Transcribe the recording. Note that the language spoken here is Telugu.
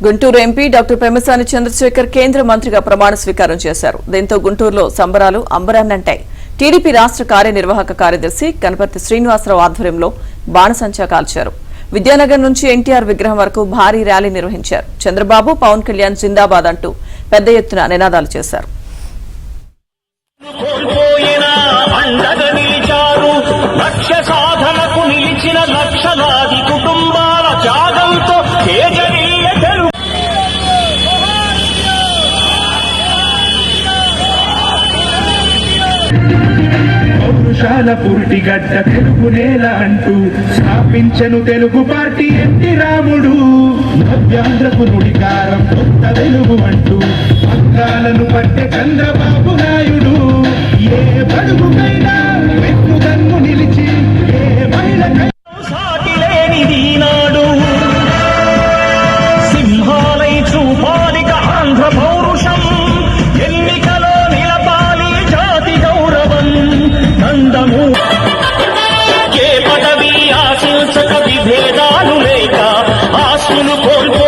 గుంటూరు ఎంపీ డాక్టర్ పెమ్మసాని చంద్రశేఖర్ కేంద్ర మంత్రిగా ప్రమాణ స్వీకారం చేశారు. దీంతో గుంటూరులో సంబరాలు అంబరాన్నంటాయి. టీడీపీ రాష్ట్ర కార్యనిర్వాహక కార్యదర్శి గణపతి శ్రీనివాసరావు ఆధ్వర్యంలో బాణసంచా కాల్చారు. విద్యానగర్ నుంచి ఎన్టీఆర్ విగ్రహం వరకు భారీ ర్యాలీ నిర్వహించారు. చంద్రబాబు, పవన్ కళ్యాణ్ జిందాబాద్ అంటూ పెద్ద ఎత్తున నినాదాలు చేశారు. పౌరుషాల పురిటిగడ్డ తెలుగు నేల అంటూ స్థాపించను తెలుగు పార్టీ ఎన్టీ రాముడు. నవ్యాంధ్రకు నుడికారం కొత్త వెలుగు అంటూ పక్కాలను పట్టే చంద్రబాబు నాయుడు. ఏ బడుగుకైనా వెన్నుదన్ను నిలిచి ఏ మహిళకైనా సాటి లేనిది నాడు. సింహాలై చూపాలిక ఆంధ్ర పౌరుషం, ఎన్నికలో నిలపాలి జాతి గౌరవం. నందము ఏ పదవి ఆశించక విభేదాలు లేక ఆస్తులు కోల్పో